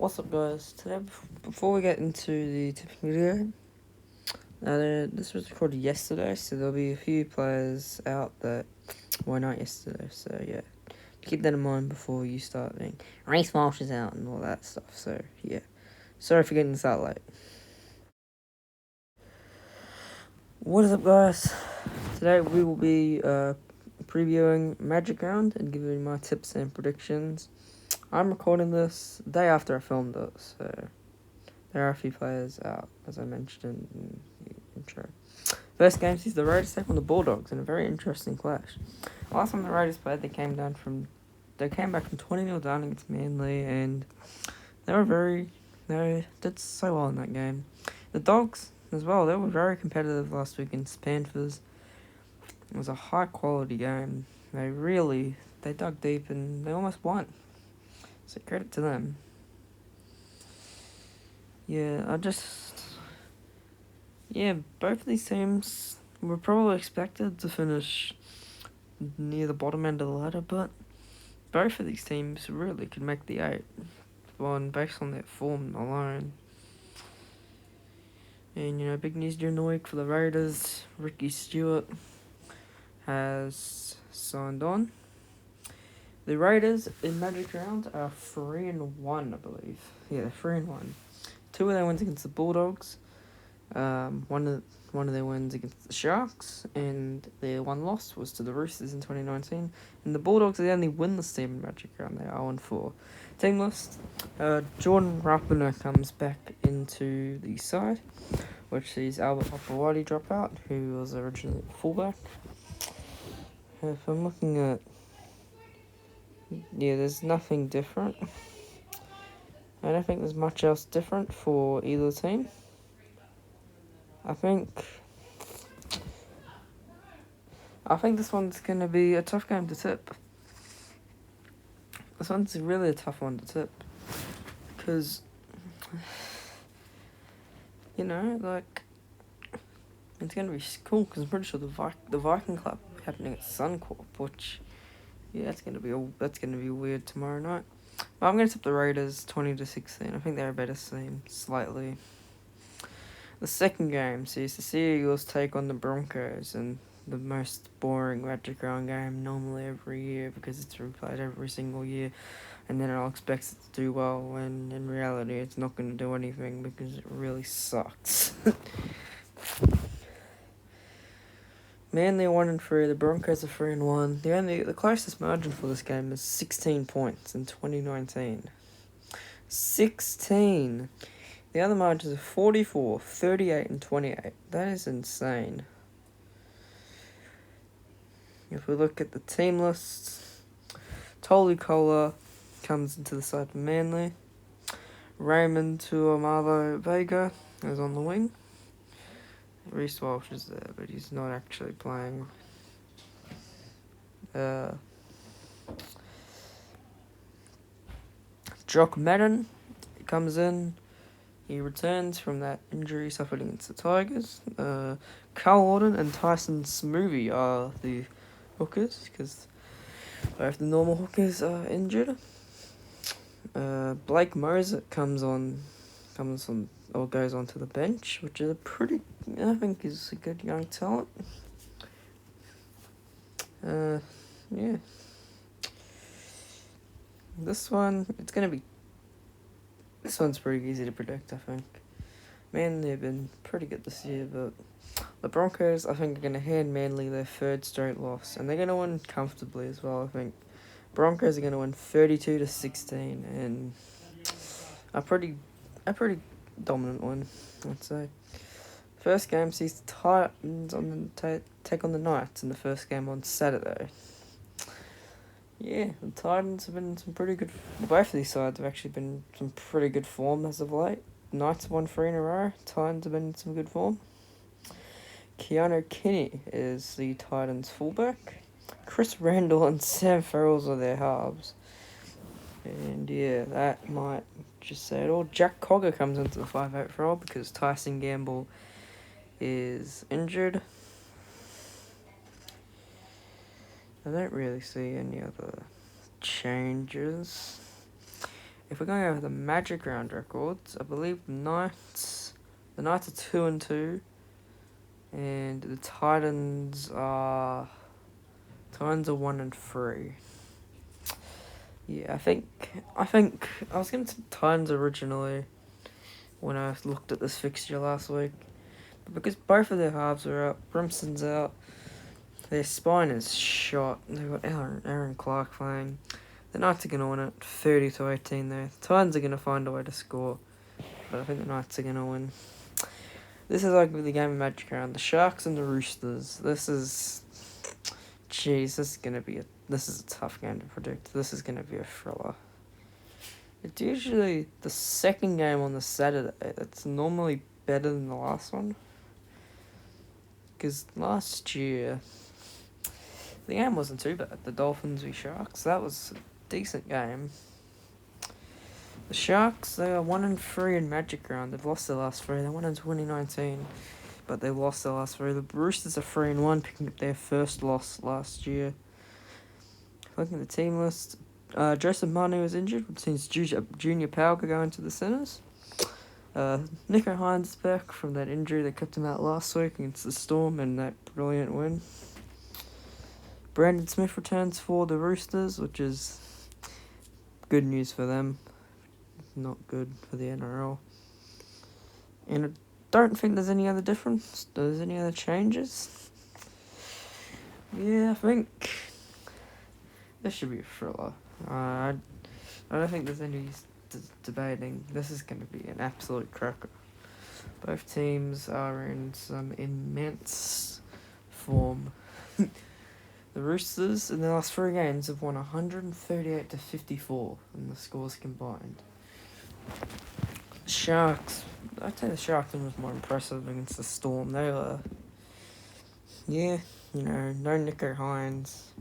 What's up, guys? Today, before we get into the tipping video, this was recorded yesterday, so there'll be a few players out that were not yesterday. So yeah, keep that in mind before you start being Race Walsh is out and all that stuff. So yeah, sorry for getting this out late. What is up, guys? Today we will be previewing Magic Round and giving my tips and predictions. I'm recording this the day after I filmed it, so there are a few players out, as I mentioned in the intro. First game sees the Raiders take on the Bulldogs in a very interesting clash. Last time the Raiders played, they came back from 20-0 down against Manly, and they did so well in that game. The Dogs as well, they were very competitive last week against Panthers. It was a high quality game. They dug deep and they almost won. So credit to them. Both of these teams were probably expected to finish near the bottom end of the ladder, but both of these teams really could make the 8, based on their form alone. And, big news during the week for the Raiders, Ricky Stewart has signed on. The Raiders in Magic Round are 3-1, I believe. Yeah, they're 3-1. 2 of their wins against the Bulldogs. One of their wins against the Sharks, and their one loss was to the Roosters in 2019. And the Bulldogs are the only winless team in Magic Round. They are 0-4. Team list: Jordan Rapiner comes back into the side, which sees Albert Hopewadi drop out, who was originally fullback. If I'm looking at, there's nothing different. I don't think there's much else different for either team. I think this one's going to be a tough game to tip. This one's really a tough one to tip. Because, it's going to be cool because I'm pretty sure the Viking Club happening at Suncorp, which, that's going to be weird tomorrow night. But I'm going to tip the Raiders 20-16. I think they're a better team, slightly. The second game sees the Sea Eagles take on the Broncos, and the most boring Magic Round game normally every year because it's replayed every single year, and then it all expects it to do well when in reality it's not going to do anything because it really sucks. Manly are 1-3, the Broncos are 3-1. The closest margin for this game is 16 points in 2019. 16. The other margins are 44, 38, and 28. That is insane. If we look at the team lists, Tolu Kola comes into the side for Manly. Raymond Tuamalo Vega is on the wing. Reece Walsh is there, but he's not actually playing. Jock Madden comes in. He returns from that injury suffered against the Tigers. Carl Auden and Tyson Smoovey are the hookers because both the normal hookers are injured. Blake Moser goes on to the bench, which is I think is a good young talent. This one's pretty easy to predict, I think. Manly have been pretty good this year, but the Broncos, I think, are going to hand Manly their third straight loss, and they're going to win comfortably as well, I think. Broncos are going to win 32-16, and a pretty dominant one, I'd say. First game sees the Titans take on the Knights in the first game on Saturday. Yeah, the Titans have been in some pretty good... Both of these sides have actually been in some pretty good form as of late. Knights have won 3 in a row. Titans have been in some good form. Keanu Kinney is the Titans fullback. Chris Randall and Sam Farrells are their halves. And that might just say it all. Jack Cogger comes into the 5'8" role because Tyson Gamble is injured. I don't really see any other changes. if we're going over the Magic Round records, I believe the Knights are 2-2, and the Titans are 1-3. Yeah, I think I was going to Titans originally when I looked at this fixture last week, but because both of their halves are out, Brimson's out, their spine is shot. They've got Aaron Clark playing. The Knights are going to win it 30-18 there. The Titans are going to find a way to score, but I think the Knights are going to win. This is like the game of Magic Round. The Sharks and the Roosters. This is a tough game to predict. This is going to be a thriller. It's usually the second game on the Saturday that's normally better than the last one. Because last year, the game wasn't too bad. The Dolphins v Sharks, that was a decent game. The Sharks, they are 1-3 in Magic Round. They've lost their last three. They won in 2019, but they lost their last three. The Roosters are 3-1, picking up their first loss last year. Looking at the team list, Joseph Manu was injured, which means Junior Powell could go into the centres. Nico Hines is back from that injury that kept him out last week against the Storm in that brilliant win. Brandon Smith returns for the Roosters, which is good news for them. Not good for the NRL. And I don't think there's any other difference. There's any other changes. Yeah, I think this should be a thriller. I don't think there's any debating. This is going to be an absolute cracker. Both teams are in some immense form. The Roosters in the last three games have won 138-54 in the scores combined. Sharks, I'd say the Sharks was more impressive against the Storm. They were, no Nico Hines.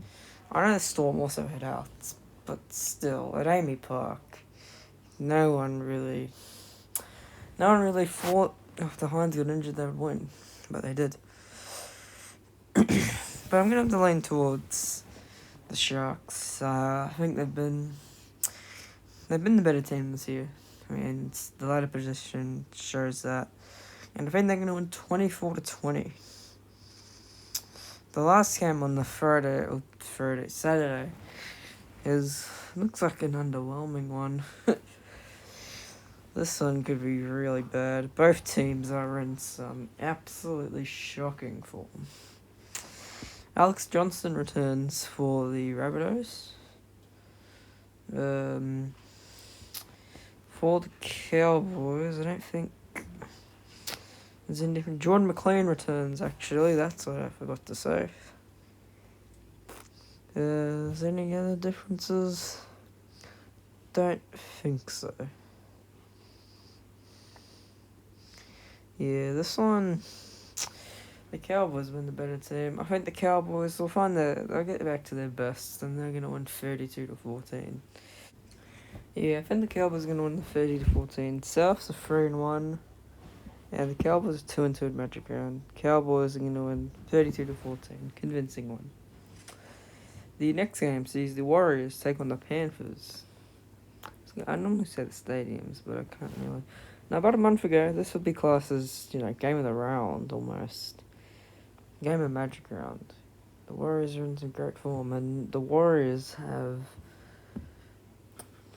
I know the Storm also had outs, but still, at Amy Park, no one really thought after Hines got injured they would win, but they did. But I'm going to have to lean towards the Sharks. I think they've been the better team this year. I mean, the ladder position shows that. And I think they're going to win 24-20. The last game on the Saturday looks like an underwhelming one. This one could be really bad. Both teams are in some absolutely shocking form. Alex Johnston returns for the Rabbitohs. For the Cowboys, I don't think there's any different. Jordan McLean returns, actually. That's what I forgot to say. Is there any other differences? Don't think so. Yeah, this one, the Cowboys have been the better team. I think the Cowboys will they'll get back to their best, and they're going to win 32-14. Yeah, I think the Cowboys are going to win the 30-14. Souths are 3-1, and the Cowboys are 2-2 at Magic Round. Cowboys are going to win 32-14, convincing one. The next game sees the Warriors take on the Panthers. I normally say the stadiums, but I can't really. Now, about a month ago, this would be classed as, game of the round, almost. Game of Magic Round. The Warriors are in some great form, and the Warriors have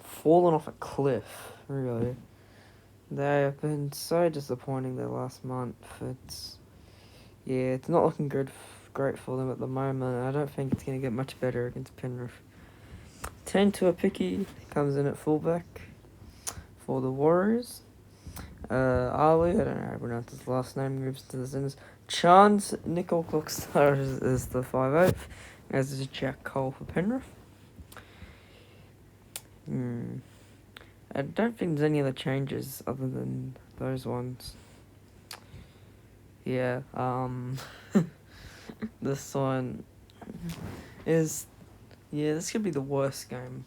fallen off a cliff, really. They have been so disappointing the last month. It's not looking great for them at the moment. I don't think it's going to get much better against Penrith. 10-a-Picky comes in at fullback for the Warriors. Ali, I don't know how to pronounce his last name, moves to the centres. Chance Nickel Clockstar is the 5'8", as is Jack Cole for Penrith. I don't think there's any other changes other than those ones. Yeah, this one is, this could be the worst game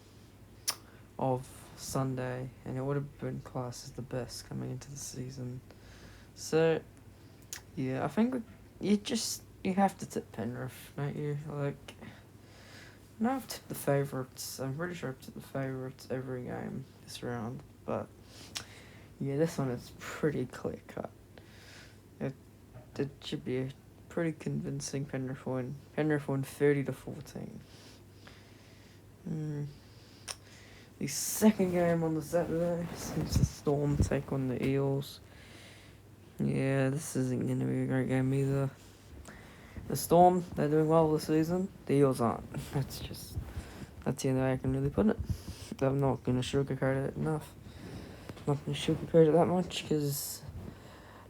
of Sunday, and it would have been classed as the best coming into the season. So, I think you have to tip Penrith, don't you? No, I've tipped the favourites. I'm pretty sure I've tipped the favourites every game this round, but yeah, this one is pretty clear cut. It should be a pretty convincing Penrith win. Penrith won 30-14. The second game on the Saturday sees the Storm take on the Eels. Yeah, this isn't going to be a great game either. The Storm, they're doing well this season. The Eels aren't. That's the only way I can really put it. I'm not going to sugarcoat it enough. I'm not going to sugarcoat it that much because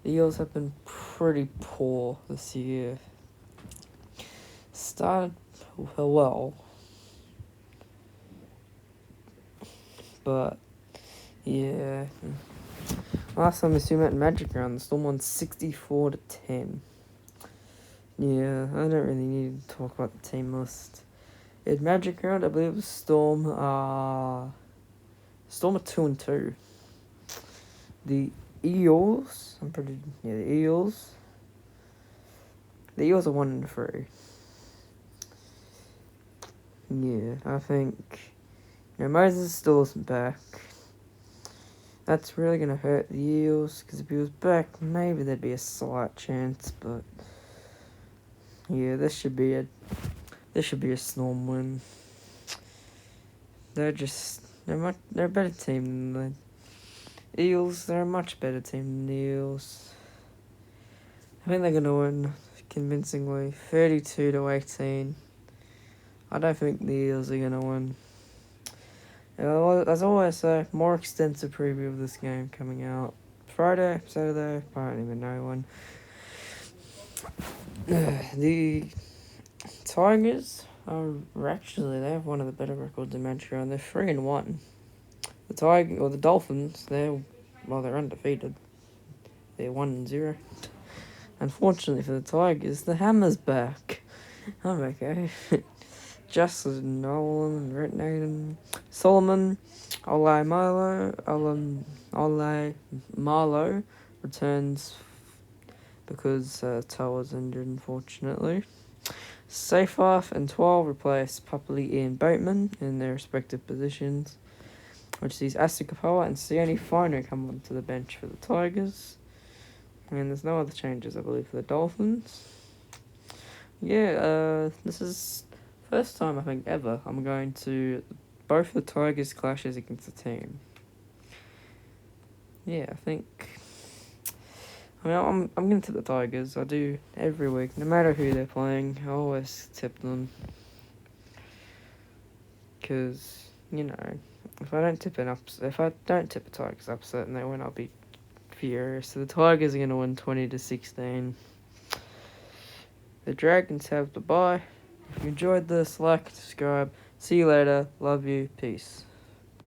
the Eels have been pretty poor this year. Started well, but yeah. Last time we met in Magic Round, the Storm won 64-10. Yeah, I don't really need to talk about the team list. In Magic Round, I believe it was Storm are 2-2. The Eels, the Eels are 1-3. Yeah, I think Moses still isn't back. That's really gonna hurt the Eels because if he was back, maybe there'd be a slight chance. But yeah, this should be a Storm win. They're a better team than the Eels. They're a much better team than the Eels. I think they're gonna win convincingly, 32-18. I don't think the Eels are gonna win. As always say, more extensive preview of this game coming out Friday, Saturday, I don't even know when. The Tigers they have one of the better records in Montreal, and they're 3-1. The Dolphins, they're undefeated. They're 1-0. Unfortunately for the Tigers, the Hammer's back. I'm okay. Justin Nolan, Rhett Naden, Solomon, Ole Marlowe returns because Toe was injured, unfortunately. Seyfarth and 12 replace Papali and Bateman in their respective positions, which sees Asikapoa and Sione Fino come onto the bench for the Tigers. And there's no other changes, I believe, for the Dolphins. Yeah, this is first time I think ever I'm going to both the Tigers clashes against the team. Yeah, I'm gonna tip the Tigers. I do every week, no matter who they're playing. I always tip them because if I don't tip the Tigers upset and they win, I'll be furious. So the Tigers are gonna win 20-16. The Dragons have the bye. If you enjoyed this, like, subscribe. See you later. Love you. Peace.